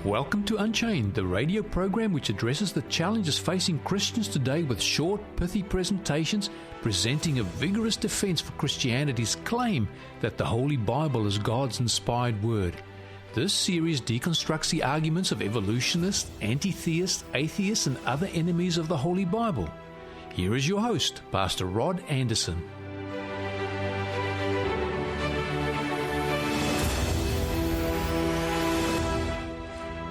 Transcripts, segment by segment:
Welcome to Unchained, the radio program which addresses the challenges facing Christians today with short, pithy presentations presenting a vigorous defense for Christianity's claim that the Holy Bible is God's inspired word. This series deconstructs the arguments of evolutionists, anti-theists, atheists, and other enemies of the Holy Bible. Here is your host, Pastor Rod Anderson.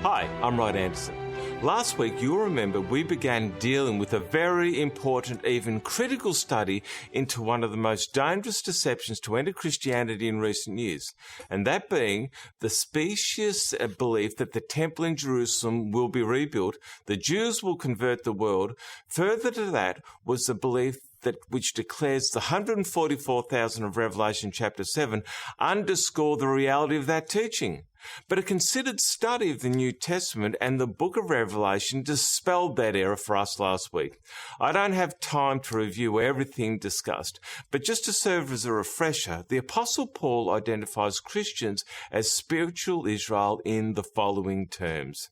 Hi, I'm Rod Anderson. Last week, you'll remember we began dealing with a very important, even critical study into one of the most dangerous deceptions to enter Christianity in recent years, and that being the specious belief that the temple in Jerusalem will be rebuilt, the Jews will convert the world. Further to that was the belief that which declares the 144,000 of Revelation chapter 7 underscore the reality of that teaching. But a considered study of the New Testament and the book of Revelation dispelled that error for us last week. I don't have time to review everything discussed, but just to serve as a refresher, the Apostle Paul identifies Christians as spiritual Israel in the following terms.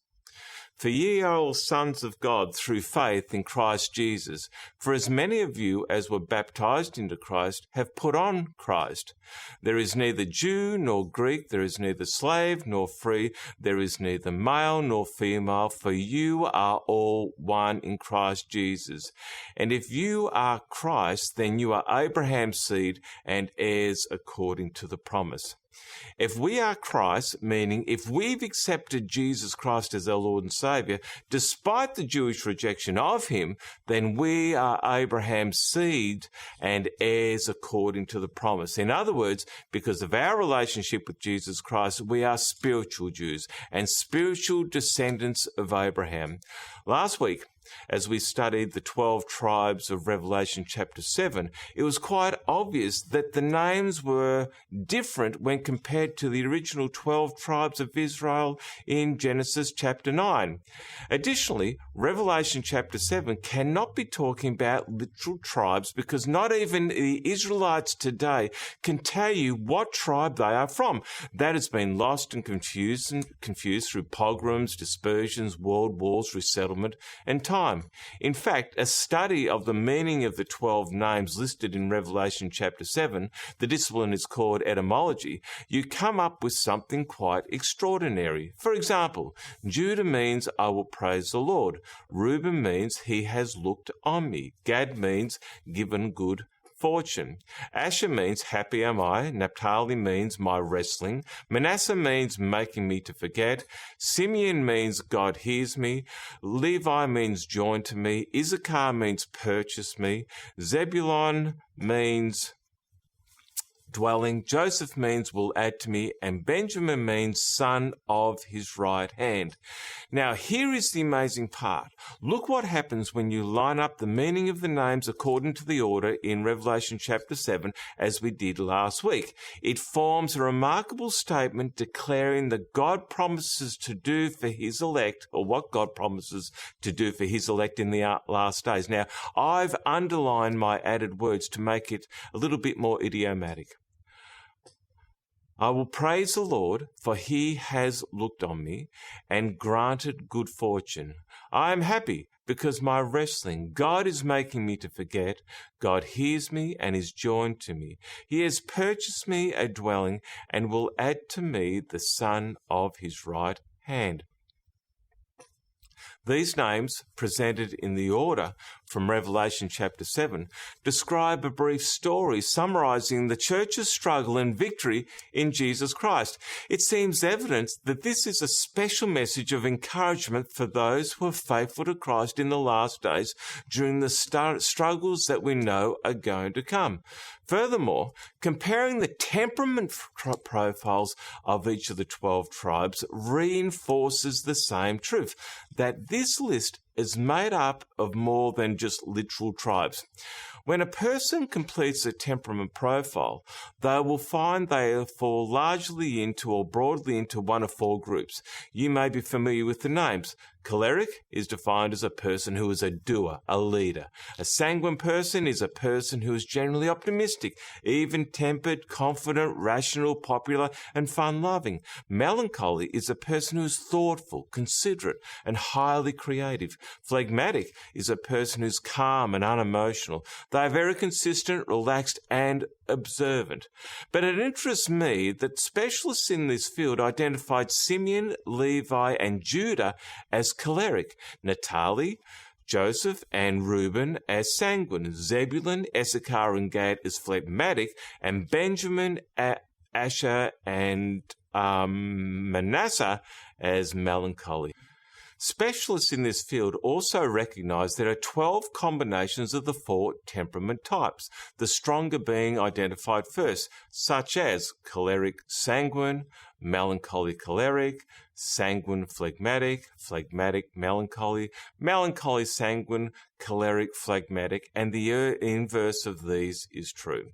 For ye are all sons of God through faith in Christ Jesus. For as many of you as were baptized into Christ have put on Christ. There is neither Jew nor Greek, there is neither slave nor free, there is neither male nor female, for you are all one in Christ Jesus. And if you are Christ, then you are Abraham's seed and heirs according to the promise. If we are Christ, meaning if we've accepted Jesus Christ as our Lord and Saviour, despite the Jewish rejection of him, then we are Abraham's seed and heirs according to the promise. In other words, because of our relationship with Jesus Christ, we are spiritual Jews and spiritual descendants of Abraham. Last week, as we studied the 12 tribes of Revelation chapter 7, it was quite obvious that the names were different when compared to the original 12 tribes of Israel in Genesis chapter 9. Additionally, Revelation chapter 7 cannot be talking about literal tribes because not even the Israelites today can tell you what tribe they are from. That has been lost and confused through pogroms, dispersions, world wars, resettlement, and time. In fact, a study of the meaning of the 12 names listed in Revelation chapter 7, the discipline is called etymology, you come up with something quite extraordinary. For example, Judah means I will praise the Lord. Reuben means he has looked on me. Gad means given good fortune. Asher means happy am I. Naphtali means my wrestling. Manasseh means making me to forget. Simeon means God hears me. Levi means join to me. Issachar means purchase me. Zebulun means dwelling. Joseph means will add to me, and Benjamin means son of his right hand. Now, here is the amazing part. Look what happens when you line up the meaning of the names according to the order in Revelation chapter 7, as we did last week. It forms a remarkable statement declaring that God promises to do for his elect, or what God promises to do for his elect in the last days. Now, I've underlined my added words to make it a little bit more idiomatic. I will praise the Lord, for he has looked on me and granted good fortune. I am happy because my wrestling, God is making me to forget. God hears me and is joined to me. He has purchased me a dwelling and will add to me the son of his right hand. These names, presented in the order from Revelation chapter 7, describe a brief story summarizing the church's struggle and victory in Jesus Christ. It seems evident that this is a special message of encouragement for those who are faithful to Christ in the last days during the struggles that we know are going to come. Furthermore, comparing the temperament profiles of each of the 12 tribes reinforces the same truth, that this list is made up of more than just literal tribes. When a person completes a temperament profile, they will find they fall largely into or broadly into one of four groups. You may be familiar with the names. Choleric is defined as a person who is a doer, a leader. A sanguine person is a person who is generally optimistic, even-tempered, confident, rational, popular, and fun-loving. Melancholy is a person who is thoughtful, considerate, and highly creative. Phlegmatic is a person who is calm and unemotional. They are very consistent, relaxed, and observant. But it interests me that specialists in this field identified Simeon, Levi, and Judah as choleric, Naphtali, Joseph, and Reuben as sanguine, Zebulun, Issachar, and Gad as phlegmatic, and Benjamin, Asher, and Manasseh as melancholy. Specialists in this field also recognise there are 12 combinations of the four temperament types, the stronger being identified first, such as choleric sanguine, melancholy choleric, sanguine phlegmatic, phlegmatic melancholy, melancholy sanguine, choleric phlegmatic, and the inverse of these is true.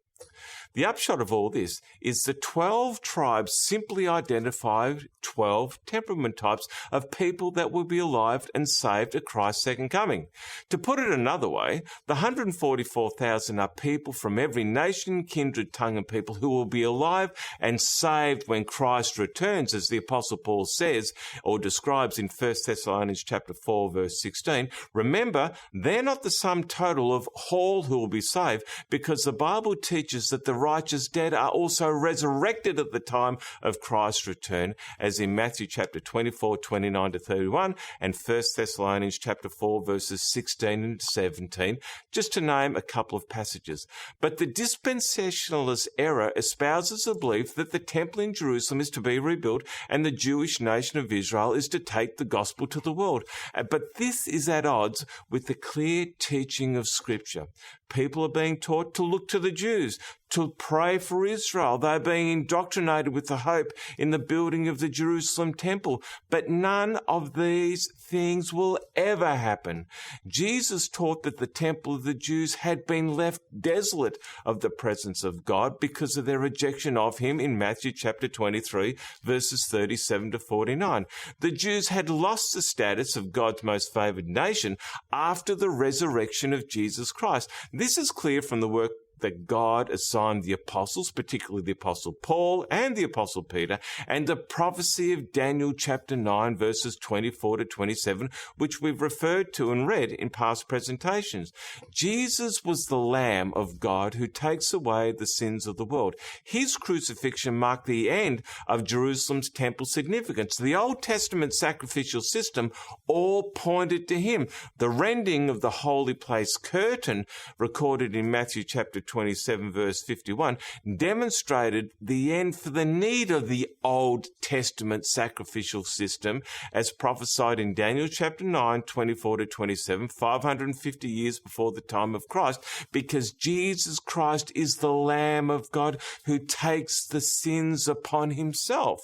The upshot of all this is the 12 tribes simply identify 12 temperament types of people that will be alive and saved at Christ's second coming. To put it another way, the 144,000 are people from every nation, kindred, tongue, and people who will be alive and saved when Christ returns, as the Apostle Paul says or describes in 1 Thessalonians chapter 4, verse 16. Remember, they're not the sum total of all who will be saved, because the Bible teaches that the righteous dead are also resurrected at the time of Christ's return, as in Matthew chapter 24, 29 to 31, and 1 Thessalonians chapter 4, verses 16 and 17, just to name a couple of passages. But the dispensationalist error espouses the belief that the temple in Jerusalem is to be rebuilt and the Jewish nation of Israel is to take the gospel to the world. But this is at odds with the clear teaching of Scripture. People are being taught to look to the Jews, to pray for Israel. They're being indoctrinated with the hope in the building of the Jerusalem temple. But none of these things will ever happen. Jesus taught that the temple of the Jews had been left desolate of the presence of God because of their rejection of him in Matthew chapter 23, verses 37 to 49. The Jews had lost the status of God's most favored nation after the resurrection of Jesus Christ. This is clear from the work that God assigned the apostles, particularly the apostle Paul and the apostle Peter, and the prophecy of Daniel chapter 9, verses 24 to 27, which we've referred to and read in past presentations. Jesus was the Lamb of God who takes away the sins of the world. His crucifixion marked the end of Jerusalem's temple significance. The Old Testament sacrificial system all pointed to him. The rending of the holy place curtain, recorded in Matthew chapter 27, verse 51, demonstrated the end for the need of the Old Testament sacrificial system, as prophesied in Daniel chapter 9, 24 to 27, 550 years before the time of Christ, because Jesus Christ is the Lamb of God who takes the sins upon himself.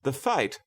The fate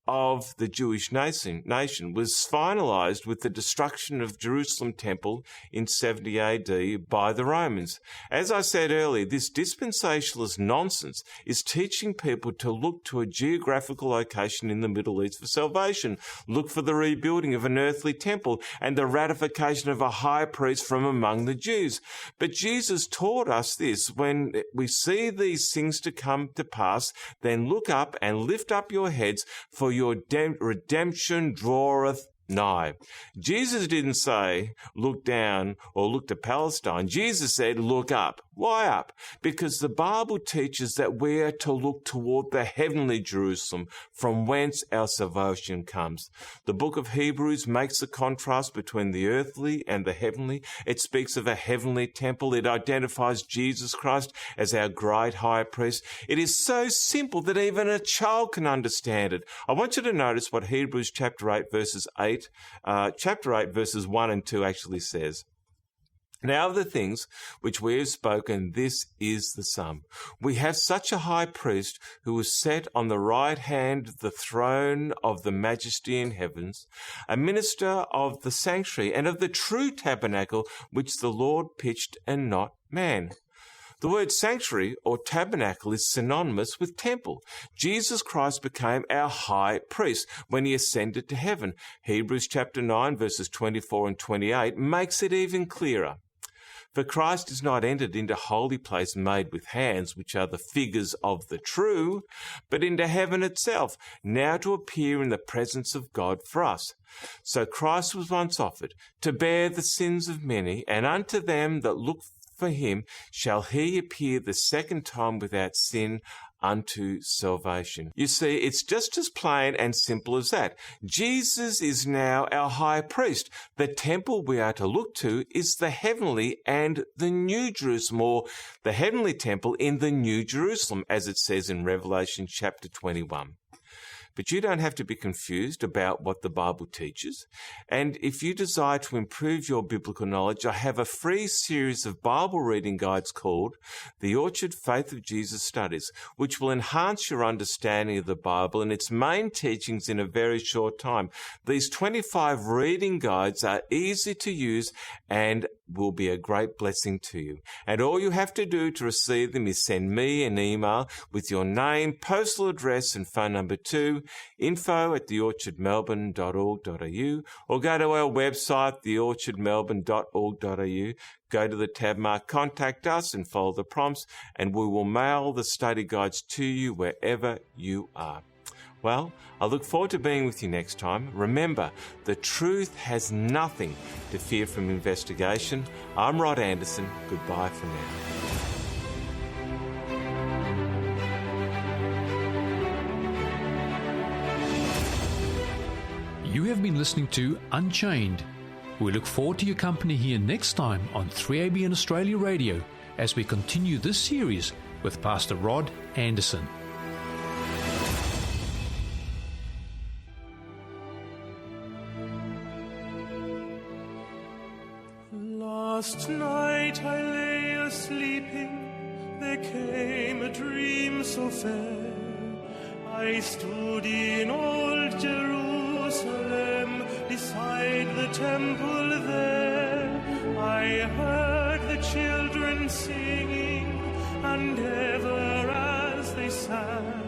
of the Jewish nation was finalized with the destruction of Jerusalem temple in 70 AD by the Romans. As I said earlier, this dispensationalist nonsense is teaching people to look to a geographical location in the Middle East for salvation, look for the rebuilding of an earthly temple and the ratification of a high priest from among the Jews. But Jesus taught us this: when we see these things to come to pass, then look up and lift up your heads, for your redemption draweth nigh. Jesus didn't say, look down or look to Palestine. Jesus said, look up. Why up? Because the Bible teaches that we are to look toward the heavenly Jerusalem, from whence our salvation comes. The book of Hebrews makes a contrast between the earthly and the heavenly. It speaks of a heavenly temple. It identifies Jesus Christ as our great high priest. It is so simple that even a child can understand it. I want you to notice what Hebrews chapter 8 verses 1 and 2 actually says. Now of the things which we have spoken, this is the sum. We have such a high priest who is set on the right hand of the throne of the majesty in heavens, a minister of the sanctuary and of the true tabernacle which the Lord pitched and not man. The word sanctuary or tabernacle is synonymous with temple. Jesus Christ became our high priest when he ascended to heaven. Hebrews chapter 9 verses 24 and 28 makes it even clearer. For Christ is not entered into holy place made with hands, which are the figures of the true, but into heaven itself, now to appear in the presence of God for us. So Christ was once offered to bear the sins of many, and unto them that look for him shall he appear the second time without sin unto salvation. You see, it's just as plain and simple as that. Jesus is now our high priest. The temple we are to look to is the heavenly and the New Jerusalem, or the heavenly temple in the New Jerusalem, as it says in Revelation chapter 21. But you don't have to be confused about what the Bible teaches. And if you desire to improve your biblical knowledge, I have a free series of Bible reading guides called The Orchard Faith of Jesus Studies, which will enhance your understanding of the Bible and its main teachings in a very short time. These 25 reading guides are easy to use and will be a great blessing to you. And all you have to do to receive them is send me an email with your name, postal address and phone number to info@theorchardmelbourne.org.au, or go to our website, theorchardmelbourne.org.au. Go to the tab marked Contact Us and follow the prompts, and we will mail the study guides to you wherever you are. Well, I look forward to being with you next time. Remember, the truth has nothing to fear from investigation. I'm Rod Anderson. Goodbye for now. You have been listening to Unchained. We look forward to your company here next time on 3ABN Australia Radio as we continue this series with Pastor Rod Anderson. Last night I lay a-sleeping, there came a dream so fair. I stood in old Jerusalem, beside the temple there. I heard the children singing, and ever as they sang,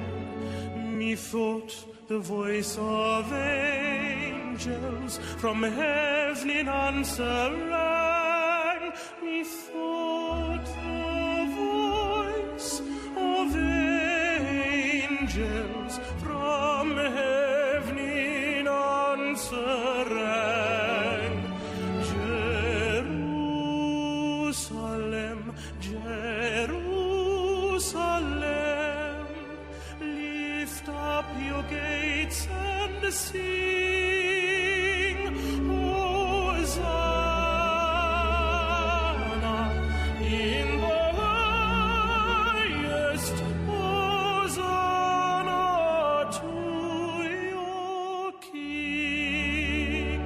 methought the voice of angels from heaven in answer rang. Methought the voice of angels from heaven in answer rang. Jerusalem, Jerusalem, lift up your gates and sing, Hosanna in the highest, Hosanna to your King.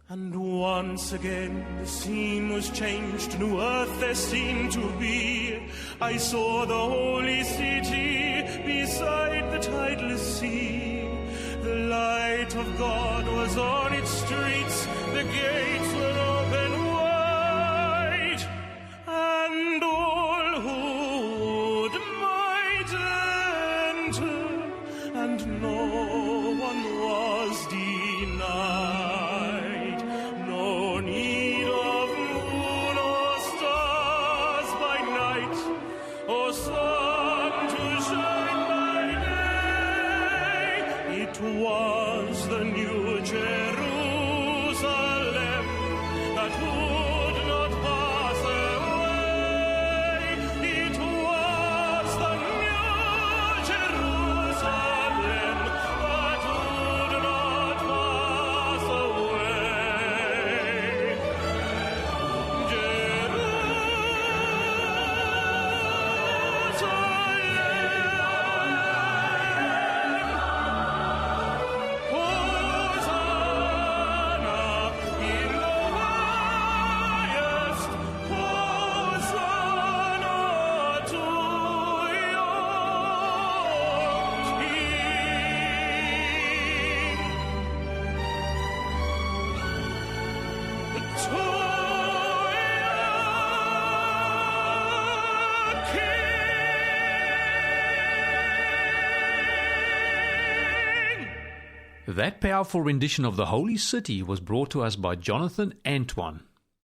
And once again the scene was changed, new earth there seemed to be. I saw the holy city beside the tideless sea. The light of God was on its streets, the gates were open wide, and all who would might enter, and no one was denied. No need of moon or stars by night, or sun to shine by day. It was the new Jerusalem, That powerful rendition of the Holy City was brought to us by Jonathan Antoine.